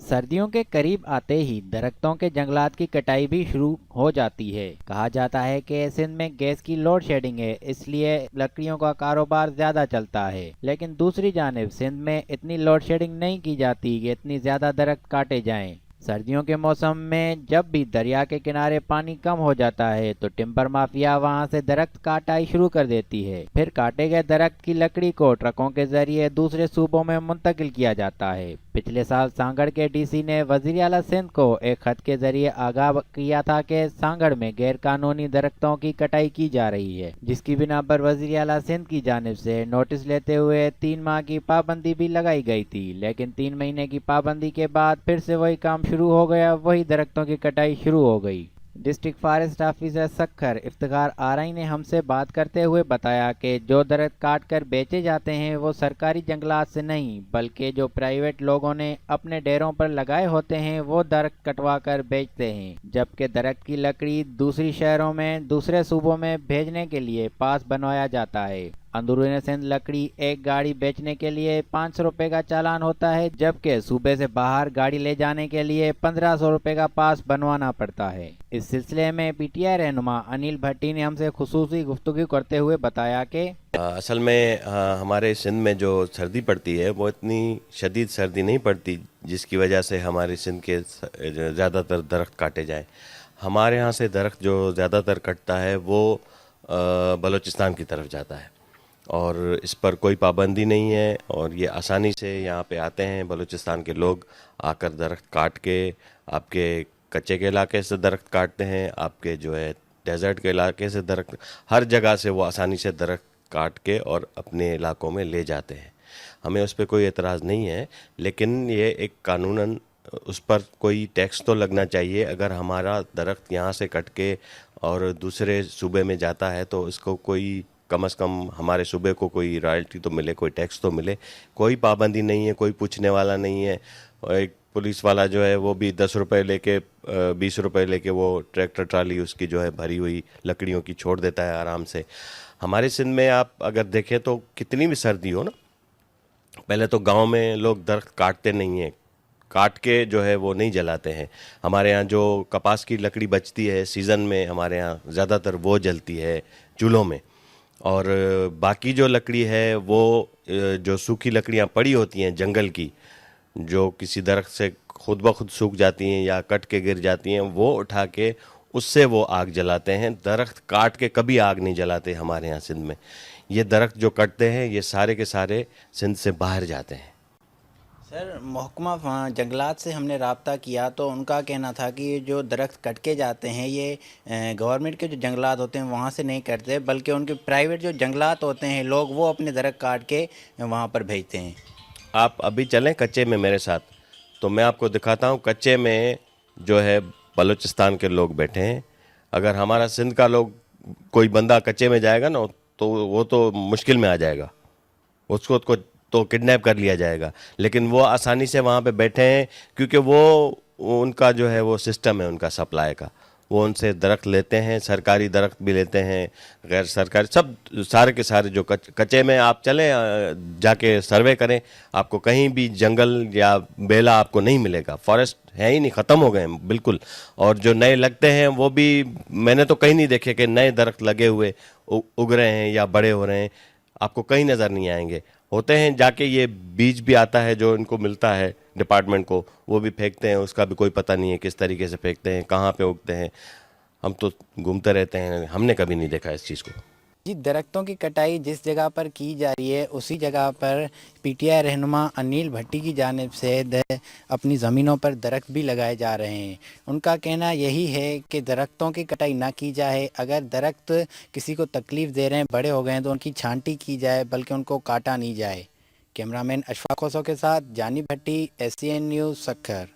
सर्दियों के करीब आते ही दरख्तों के जंगलात की कटाई भी शुरू हो जाती है। कहा जाता है कि सिंध में गैस की लोड शेडिंग है, इसलिए लकड़ियों का कारोबार ज्यादा चलता है। लेकिन दूसरी जानिब सिंध में इतनी लोड शेडिंग नहीं की जाती कि इतनी ज्यादा दरख्त काटे जाएं। सर्दियों के मौसम में जब भी दरिया के किनारे पानी कम हो जाता है तो टिम्बर माफिया वहां से दरख्त काटाई शुरू कर देती है। फिर काटे गए दरख्त की लकड़ी को ट्रकों के जरिए दूसरे सूबों में मुंतकिल किया जाता है। पिछले साल सांगड़ के डीसी ने वजीर आला सिंध को एक खत के जरिए आगाह किया था कि सांगड़ में गैर कानूनी दरख्तों की कटाई की जा रही है, जिसकी बिना पर वजीर आला सिंध की जानिब से नोटिस लेते हुए 3 माह की पाबंदी भी लगाई गई थी। लेकिन 3 महीने की पाबंदी के बाद फिर से वही काम शुरू हो गया, वही दरख्तों की कटाई शुरू हो गई। District forest officer Sukkur Iftikhar आरई ने हमसे बात करते हुए बताया कि जो दरख्त काट कर बेचे जाते हैं वो सरकारी जंगलात से नहीं, बल्कि जो प्राइवेट लोगों ने अपने डेरों पर लगाए होते हैं वो दरख्त कटवा कर बेचते हैं। जबकि दरख्त की लकड़ी दूसरी शहरों में दूसरे सूबों में भेजने के लिए पास बनवाया जाता है। अंदरून सिंध लकड़ी एक गाड़ी बेचने के लिए 500 रुपये का चालान होता है, जबकि सूबे से बाहर गाड़ी ले जाने के लिए 1500 रुपये का पास बनवाना पड़ता है। इस सिलसिले में पीटीआई रहनुमा अनिल भट्टी ने हमसे खुसूसी गुफ्तगू करते हुए बताया कि असल में हमारे सिंध में जो सर्दी पड़ती है वो इतनी शदीद सर्दी नहीं पड़ती जिसकी वजह से हमारे सिंध के ज़्यादातर दरख्त काटे जाएं। हमारे यहाँ से दरख्त जो ज़्यादातर कटता है वो बलूचिस्तान की तरफ जाता है और इस पर कोई पाबंदी नहीं है और ये आसानी से यहाँ पे आते हैं। बलूचिस्तान के लोग आकर दरख्त काट के आपके कच्चे के इलाके से दरख्त काटते हैं, आपके जो है डेजर्ट के इलाके से दरख्त, हर जगह से वो आसानी से दरख्त काट के और अपने इलाकों में ले जाते हैं। हमें उस पर कोई एतराज़ नहीं है, लेकिन ये एक कानूनन उस पर कोई टैक्स तो लगना चाहिए। अगर हमारा दरख्त यहाँ से कट के और दूसरे सूबे में जाता है तो इसको कोई कम से कम हमारे सूबे को कोई रॉयल्टी तो मिले, कोई टैक्स तो मिले। कोई पाबंदी नहीं है, कोई पूछने वाला नहीं है। और एक पुलिस वाला जो है वो भी 10 रुपये लेके 20 रुपये लेके वो ट्रैक्टर ट्राली उसकी जो है भरी हुई लकड़ियों की छोड़ देता है आराम से। हमारे सिंध में आप अगर देखें तो कितनी भी सर्दी हो ना, पहले तो गांव में लोग दरख्त काटते नहीं हैं, काट के जो है वो नहीं जलाते हैं। हमारे यहाँ जो कपास की लकड़ी बचती है सीज़न में, हमारे यहाँ ज़्यादातर वो जलती है चूल्हों में। और बाकी जो लकड़ी है वो जो सूखी लकड़ियाँ पड़ी होती हैं जंगल की, जो किसी दरख्त से खुद ब खुद सूख जाती हैं या कट के गिर जाती हैं, वो उठा के उससे वो आग जलाते हैं। दरख्त काट के कभी आग नहीं जलाते हमारे यहाँ सिंध में। ये दरख्त जो कटते हैं ये सारे के सारे सिंध से बाहर जाते हैं। सर, महकमा जंगलात से हमने राब्ता किया तो उनका कहना था कि ये जो दरख्त कट के जाते हैं ये गवर्नमेंट के जो जंगलात होते हैं वहाँ से नहीं कटते, बल्कि उनके प्राइवेट जो जंगलात होते हैं लोग वो अपने दरख्त काट के वहाँ पर भेजते हैं। आप अभी चलें कच्चे में मेरे साथ, तो मैं आपको दिखाता हूँ कच्चे में जो है बलूचिस्तान के लोग बैठे हैं। अगर हमारा सिंध का लोग कोई बंदा कच्चे में जाएगा ना तो वो तो मुश्किल में आ जाएगा, उसको तो किडनैप कर लिया जाएगा। लेकिन वो आसानी से वहाँ पे बैठे हैं क्योंकि वो उनका जो है वो सिस्टम है उनका सप्लाई का। वो उनसे दरख्त लेते हैं, सरकारी दरख्त भी लेते हैं, गैर सरकारी, सब सारे के सारे जो कच्चे में आप चलें जाके सर्वे करें, आपको कहीं भी जंगल या बेला आपको नहीं मिलेगा। फॉरेस्ट है ही नहीं, ख़त्म हो गए हैं बिल्कुल। और जो नए लगते हैं वो भी मैंने तो कहीं नहीं देखे कि नए दरख्त लगे हुए उग रहे हैं या बड़े हो रहे हैं, आपको कहीं नज़र नहीं आएंगे। होते हैं जाके ये बीज भी आता है जो इनको मिलता है डिपार्टमेंट को, वो भी फेंकते हैं, उसका भी कोई पता नहीं है किस तरीके से फेंकते हैं, कहाँ पे उगते हैं। हम तो घूमते रहते हैं, हमने कभी नहीं देखा इस चीज़ को। जी, दरख्तों की कटाई जिस जगह पर की जा रही है उसी जगह पर पीटीआई रहनुमा अनिल भट्टी की जानिब से अपनी ज़मीनों पर दरख्त भी लगाए जा रहे हैं। उनका कहना यही है कि दरख्तों की कटाई ना की जाए, अगर दरख्त किसी को तकलीफ़ दे रहे हैं, बड़े हो गए हैं तो उनकी छांटी की जाए, बल्कि उनको काटा नहीं जाए। कैमरामैन अशफाक खोसो के साथ जानी भट्टी, SCN न्यूज़, सक्खर।